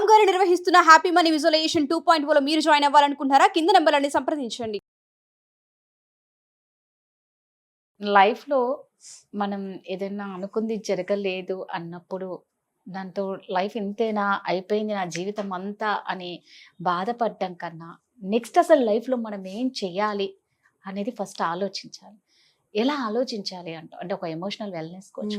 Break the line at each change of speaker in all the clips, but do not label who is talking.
రామ్ గారు నిర్వహిస్తున్న happy money visualisation 2.0 లో మీరు జాయిన్ అవ్వాలనుకుంటున్నారా? కింద నెంబర్లని సంప్రదించండి.
లైఫ్‌లో మనం ఏదైనా అనుకుంది జరగలేదు అన్నప్పుడు, దాంతో లైఫ్ ఇంతేనా అయిపోయింది నా జీవితం అంతా అని బాధపడడం కన్నా, నెక్స్ట్ అసలు లైఫ్‌లో మనం ఏం చేయాలి అనేది ఫస్ట్ ఆలోచించాలి. ఎలా ఆలోచించాలి అంటే ఒక ఎమోషనల్ వెల్‌నెస్ కోచ్.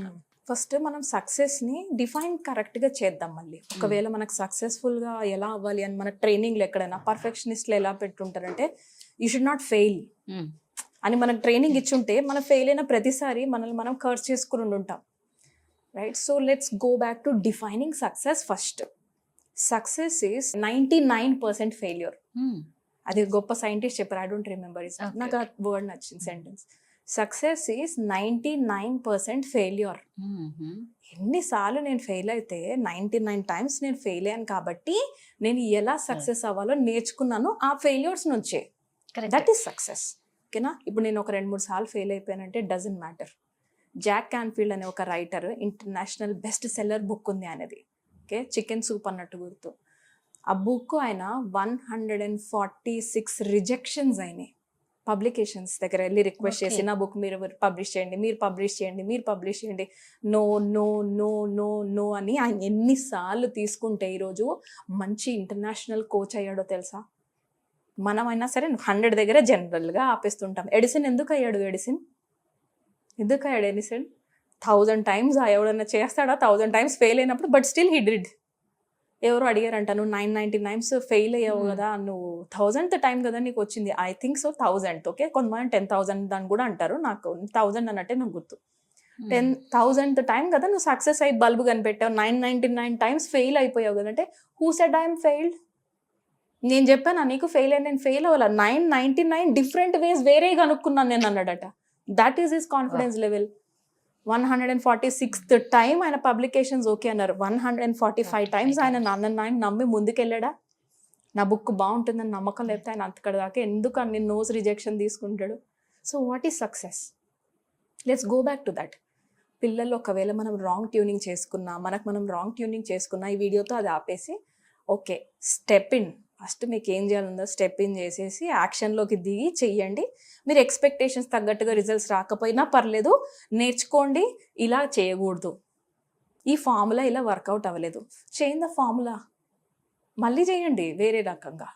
ఫస్ట్ మనం సక్సెస్ని డిఫైన్ కరెక్ట్గా చేద్దాం. మళ్ళీ ఒకవేళ మనకు సక్సెస్ఫుల్గా ఎలా అవ్వాలి అని మన ట్రైనింగ్లో ఎక్కడైనా పర్ఫెక్షనిస్ట్లు ఎలా పెట్టుంటారంటే యూ షుడ్ నాట్ ఫెయిల్ అని మనకు ట్రైనింగ్ ఇచ్చుంటే మనం ఫెయిల్ అయిన ప్రతిసారి మనల్ని మనం కర్స్ చేసుకుని ఉంటాం. Right, so let's go back to defining success first. Success is 99% failure. అది గొప్ప సైంటిస్ట్ చెప్పారు, ఐ డోంట్ రిమెంబర్ ఇట్. నాకు ఆ వర్డ్ నచ్చింది సెంటెన్స్. Success is 99% failure. ఎన్నిసార్లు నేను ఫెయిల్ అయితే 99 టైమ్స్ నేను ఫెయిల్ అయ్యాను కాబట్టి నేను ఎలా సక్సెస్ అవ్వాలో నేర్చుకున్నాను ఆ ఫెయిల్యూర్స్ నుంచే. That is success. ఓకేనా? ఇప్పుడు నేను ఒక 2-3 సార్లు ఫెయిల్ అయిపోయానంటే డజంట్ మ్యాటర్. జాక్ క్యాన్ఫీల్డ్ అనే ఒక writer international best seller book ఉంది ఆయనది. ఓకే, చికెన్ సూప్ అన్నట్టు గుర్తు. ఆ బుక్ ఆయన 146 రిజెక్షన్స్ అయినాయి. పబ్లికేషన్స్ దగ్గర వెళ్ళి రిక్వెస్ట్ చేసి నా బుక్ మీరు పబ్లిష్ చేయండి, మీరు పబ్లిష్ చేయండి, మీరు పబ్లిష్ చేయండి. No no no no no అని ఆయన ఎన్నిసార్లు తీసుకుంటే ఈరోజు మంచి ఇంటర్నేషనల్ కోచ్ అయ్యాడో తెలుసా? మనమైనా సరే 100 దగ్గర జనరల్గా ఆపేస్తుంటాం. ఎడిసన్ ఎందుకు అయ్యాడు? ఎందుకు అయ్యాడు ఎడిసన్? 1000 టైమ్స్ ఎవడన్నా చేస్తాడా? 1000 టైమ్స్ ఫెయిల్ అయినప్పుడు, బట్ స్టిల్ హీ డిడ్. ఎవరు అడిగారంట, నువ్వు 999 ఫెయిల్ అయ్యావు కదా, నువ్వు 1000th టైం కదా నీకు వచ్చింది. I think so 1000. ఓకే, కొంతమంది 10,000 అని కూడా అంటారు. నాకు 1000 అన్నట్టే నాకు గుర్తు. 10,000th టైం కదా నువ్వు సక్సెస్ అయ్యి బల్బు కనిపెట్టావు. 999 టైమ్స్ ఫెయిల్ అయిపోయావు కదా అంటే హూ సెడ్ ఐఎమ్ ఫెయిల్డ్? నేను చెప్పాను నీకు ఫెయిల్ అయ్యి, నేను ఫెయిల్ అవ్వాల. 999 డిఫరెంట్ వేస్ వేరే కనుక్కున్నాను నేను అన్నాడట. That is his confidence level. 146th time ఆయన పబ్లికేషన్స్ ఓకే అన్నారు. 145 టైమ్స్ ఆయన ఆయన నమ్మి ముందుకెళ్ళాడా? నా బుక్ బాగుంటుందని నమ్మకం లేకపోతే ఆయన అంతకడ దాకా ఎందుకు అన్ని నోస్ రిజెక్షన్ తీసుకుంటాడు? So what is success? Let's go back to that. పిల్లలు ఒకవేళ మనం రాంగ్ ట్యూనింగ్ చేసుకున్నా, మనం రాంగ్ ట్యూనింగ్ చేసుకున్నా, ఈ వీడియోతో అది ఆపేసి ఓకే స్టెప్ ఇన్. ఫస్ట్ మీకు ఏం చేయాలందో స్టెప్ ఇన్ చేసేసి యాక్షన్లోకి దిగి చెయ్యండి. మీరు ఎక్స్పెక్టేషన్స్ తగ్గట్టుగా రిజల్ట్స్ రాకపోయినా పర్లేదు, నేర్చుకోండి. ఇలా చేయకూడదు, ఈ ఫార్ములా ఇలా వర్కౌట్ అవ్వలేదు, చేయండి ఫార్ములా, మళ్ళీ చేయండి వేరే రకంగా.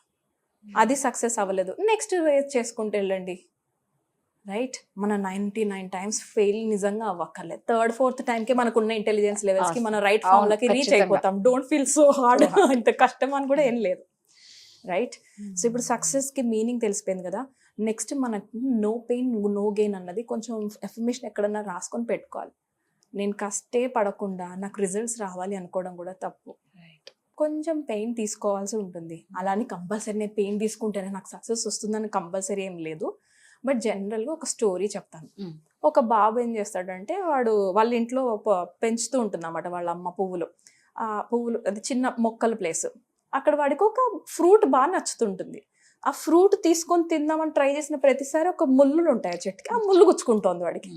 అది సక్సెస్ అవ్వలేదు, నెక్స్ట్ వేస్ చేసుకుంటూ వెళ్ళండి. రైట్, మన 99 టైమ్స్ ఫెయిల్ నిజంగా అవ్వక్కర్లేదు. 3rd 4th టైంకి మనకున్న ఇంటెలిజెన్స్ లెవెల్స్కి మనం రైట్ ఫార్ములాకి రీచ్ అయిపోతాం. డోంట్ ఫీల్ సో హార్డ్, ఇంత కష్టం అని కూడా ఏం లేదు. రైట్, సో ఇప్పుడు సక్సెస్కి మీనింగ్ తెలిసిపోయింది కదా. నెక్స్ట్ మనకు నో పెయిన్ నో గెయిన్ అన్నది కొంచెం ఎఫర్మేషన్ ఎక్కడన్నా రాసుకొని పెట్టుకోవాలి. నేను కష్టే పడకుండా నాకు రిజల్ట్స్ రావాలి అనుకోవడం కూడా తప్పు. కొంచెం పెయిన్ తీసుకోవాల్సి ఉంటుంది. అలానే కంపల్సరీ నేను పెయిన్ తీసుకుంటేనే నాకు సక్సెస్ వస్తుందని కంపల్సరీ ఏం లేదు. బట్ జనరల్గా ఒక స్టోరీ చెప్తాను. ఒక బాబు ఏం చేస్తాడంటే, వాళ్ళ ఇంట్లో పెంచుతూ ఉంటుంది అన్నమాట వాళ్ళ అమ్మ పువ్వులు. ఆ పువ్వులు అది చిన్న మొక్కల ప్లేస్. అక్కడ వాడికి ఒక ఫ్రూట్ బాగా నచ్చుతుంటుంది. ఆ ఫ్రూట్ తీసుకొని తిందామని ట్రై చేసిన ప్రతిసారి ఒక ముళ్ళులు ఉంటాయి ఆ చెట్టుకి, ఆ ముళ్ళు గుచ్చుకుంటుంది వాడికి.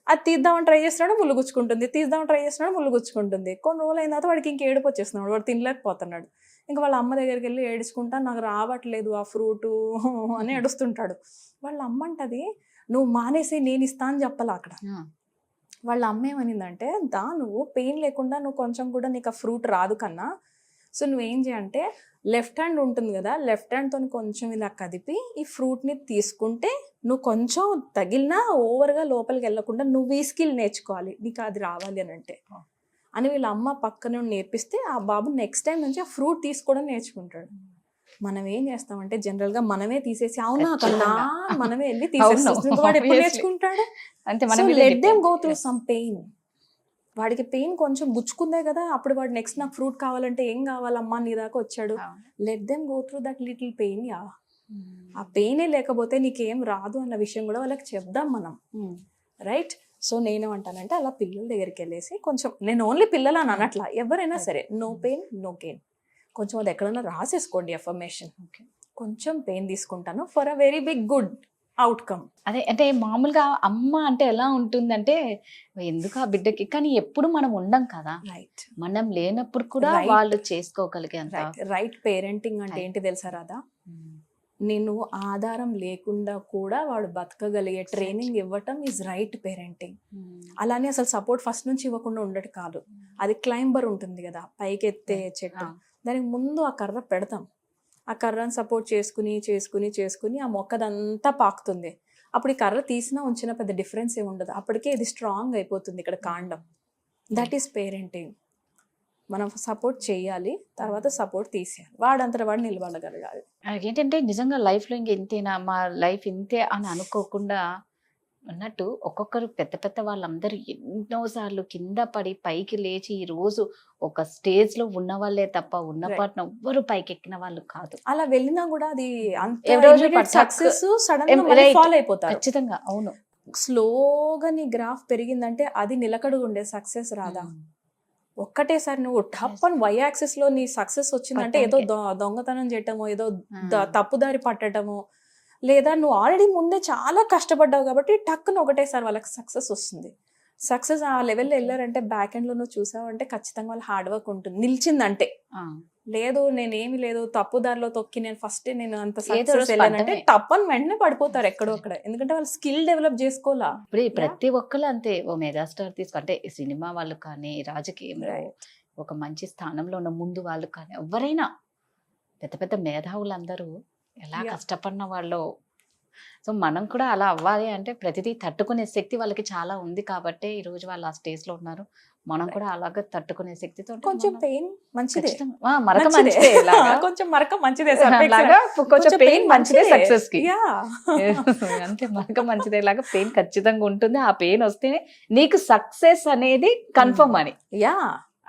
అది తీద్దామని ట్రై చేస్తున్నాడు, ముళ్ళు గుచ్చుకుంటుంది, తీద్దామని ట్రై చేస్తున్నాడు, ముళ్ళు గుచ్చుకుంటుంది. కొన్ని రోజులు అయిన తర్వాత వాడికి ఇంక ఏడుపు వచ్చేస్తున్నాడు, వాడు తినలేకపోతున్నాడు. ఇంకా వాళ్ళ అమ్మ దగ్గరికి వెళ్ళి ఏడుచుకుంటా, నాకు రావట్లేదు ఆ ఫ్రూటు అని ఏడుస్తుంటాడు. వాళ్ళ అమ్మ అంటది, నువ్వు మానేసి నేను ఇస్తా అని చెప్పాలి అక్కడ. వాళ్ళ అమ్మ ఏమనిందంటే, నువ్వు పెయిన్ లేకుండా నువ్వు కొంచెం కూడా నీకు ఆ ఫ్రూట్ రాదు కన్నా, సో నువ్వేం చేయంటే లెఫ్ట్ హ్యాండ్ ఉంటుంది కదా, లెఫ్ట్ హ్యాండ్తో కొంచెం ఇలా కదిపి ఈ ఫ్రూట్ని తీసుకుంటే నువ్వు కొంచెం తగిలినా ఓవర్గా లోపలికి వెళ్ళకుండా నువ్వు ఈ స్కిల్ నేర్చుకోవాలి, నీకు అది రావాలి అని అంటే అని వీళ్ళ అమ్మ పక్కన నేర్పిస్తే ఆ బాబు నెక్స్ట్ టైం నుంచి ఆ ఫ్రూట్ తీసుకోవడం నేర్చుకుంటాడు. మనం ఏం చేస్తామంటే జనరల్గా మనమే తీసేసి అవునా కన్నా మనమే వెళ్ళి తీసేస్తాం. వాడు ఎప్పుడు నేర్చుకుంటాడు? Let them go through some pain. వాడికి పెయిన్ కొంచెం గుచ్చుకుందే కదా, అప్పుడు వాడు నెక్స్ట్ నాకు ఫ్రూట్ కావాలంటే ఏం కావాలమ్మా నీ దాకా వచ్చాడు. Let them go through that little pain. ఆ పెయినే లేకపోతే నీకేం రాదు అన్న విషయం కూడా వాళ్ళకి చెప్దాం మనం. రైట్, సో నేనేమంటానంటే అలా పిల్లల దగ్గరికి వెళ్ళేసి కొంచెం, నేను ఓన్లీ పిల్లలు అని అనట్లా, ఎవరైనా సరే నో పెయిన్ నో గెయిన్. కొంచెం అది ఎక్కడైనా రాసేసుకోండి ఎఫర్మేషన్. కొంచెం పెయిన్ తీసుకుంటాను for a very big good. Outcome.
అదే అంటే మామూలుగా అమ్మ అంటే ఎలా ఉంటుందంటే ఎందుకు ఆ బిడ్డకి, కానీ ఎప్పుడు మనం ఉండం కదా,
రైట్
మనం లేనప్పుడు కూడా
Right.
వాళ్ళు చేసుకోగలిగేంత.
రైట్ రైట్ పేరెంటింగ్ అంటే
Right.
ఏంటి తెలుసా రాదా?
ఉమ్.
నేను ఆధారం లేకుండా కూడా వాడు బతకగలిగే ట్రైనింగ్ ఇవ్వటం ఈజ్ రైట్ పేరెంటింగ్. అలానే అసలు సపోర్ట్ ఫస్ట్ నుంచి ఇవ్వకుండా ఉండడు కాదు. అది క్లైంబర్ ఉంటుంది కదా, పైకి ఎత్తే చెట్టు, దానికి ముందు ఆ కర్ర పెడతాం. ఆ కర్రను సపోర్ట్ చేసుకుని చేసుకుని చేసుకుని ఆ మొక్కదంతా పాకుతుంది. అప్పుడు ఈ కర్ర తీసినా ఉంచినా పెద్ద డిఫరెన్స్ ఏమి ఉండదు. అప్పటికే ఇది స్ట్రాంగ్ అయిపోతుంది ఇక్కడ కాండం. That is parenting. మనం సపోర్ట్ చేయాలి, తర్వాత సపోర్ట్ తీసేయాలి, వాడంతటా వాడు నిలబడగలగాలి.
ఏంటంటే నిజంగా లైఫ్లో ఇంక ఇంతేనా, మా లైఫ్ ఇంతే అని అనుకోకుండా అన్నట్టు ఒక్కొక్కరు పెద్ద పెద్ద వాళ్ళందరూ ఎన్నోసార్లు కింద పడి పైకి లేచి ఈ రోజు ఒక స్టేజ్ లో ఉన్న వాళ్ళే తప్ప ఉన్నపాటున ఎవ్వరు పైకి ఎక్కిన వాళ్ళు కాదు.
అలా వెళ్ళినా కూడా అది
ఎవరో
సక్సెస్ సడన్ గా
Right.
ఫాలో అయిపోతారు.
ఖచ్చితంగా అవును.
స్లోగా నీ గ్రాఫ్ పెరిగిందంటే అది నిలకడగా ఉండే సక్సెస్ రాదా? ఒక్కటేసారి నువ్వు టప్ అని వై యాక్సిస్ లో నీ సక్సెస్ వచ్చిందంటే ఏదో దొంగతనం చేయటమో, ఏదో తప్పుదారి పట్టడమో, లేదా నువ్వు ఆల్రెడీ ముందే చాలా కష్టపడ్డావు కాబట్టి టక్కున ఒకటేసారి వాళ్ళకి సక్సెస్ వస్తుంది. సక్సెస్ ఆ లెవెల్లో వెళ్ళారంటే బ్యాక్ ఎండ్ లో నువ్వు చూసావంటే ఖచ్చితంగా వాళ్ళ హార్డ్ వర్క్ ఉంటుంది. నిలిచిందంటే, లేదు నేనేమి లేదు తప్పుదారిలో తొక్కి నేను ఫస్ట్ నేను అంత సక్సెస్ వెళ్ళానంటే తప్పని వెంటనే పడిపోతారు ఎక్కడో అక్కడ. ఎందుకంటే వాళ్ళు స్కిల్ డెవలప్ చేసుకోవాలా.
ఇప్పుడు ప్రతి ఒక్కరు అంతే. ఓ మెగాస్టార్ అంటే సినిమా వాళ్ళు కానీ, రాజకీయంలో ఒక మంచి స్థానంలో ఉన్న ముందు వాళ్ళు కానీ, ఎవరైనా పెద్ద పెద్ద మేధావులందరూ ఎలా కష్టపడిన వాళ్ళు. సో మనం కూడా అలా అవ్వాలి అంటే ప్రతిదీ తట్టుకునే శక్తి వాళ్ళకి చాలా ఉంది కాబట్టి ఈ రోజు వాళ్ళు ఆ స్టేజ్ లో ఉన్నారు. మనం కూడా అలాగే తట్టుకునే శక్తితో
కొంచెం పెయిన్ మంచిదే,
మరక మంచిదే,
కొంచెం మరక మంచిదే,
కొంచెం పెయిన్ మంచిదే సక్సెస్ కి.
Yeah.
అంతే, మరక మంచిదే లాగా పెయిన్ ఖచ్చితంగా ఉంటుంది. ఆ పెయిన్ వస్తేనే నీకు సక్సెస్ అనేది కన్ఫర్మ్ అని.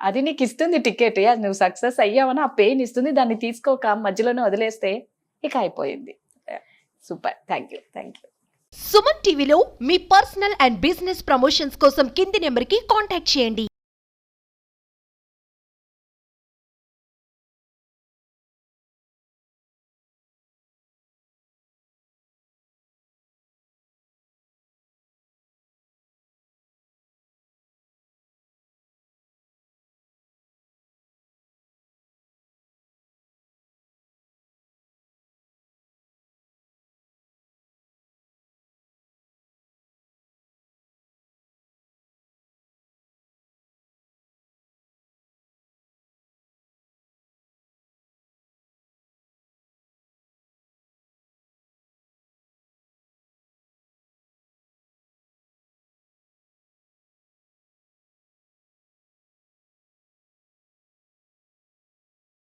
అది నీకు ఇస్తుంది టికెట్. నువ్వు సక్సెస్ అయ్యావని ఆ పెయిన్ ఇస్తుంది. దాన్ని తీసుకోక మధ్యలోనే వదిలేస్తే ఇక అయిపోయింది. Super, thank you.
సుమన్ టీవీలో మీ పర్సనల్ అండ్ బిజినెస్ ప్రమోషన్స్ కోసం కింది నెంబర్కి కాంటాక్ట్ చేయండి.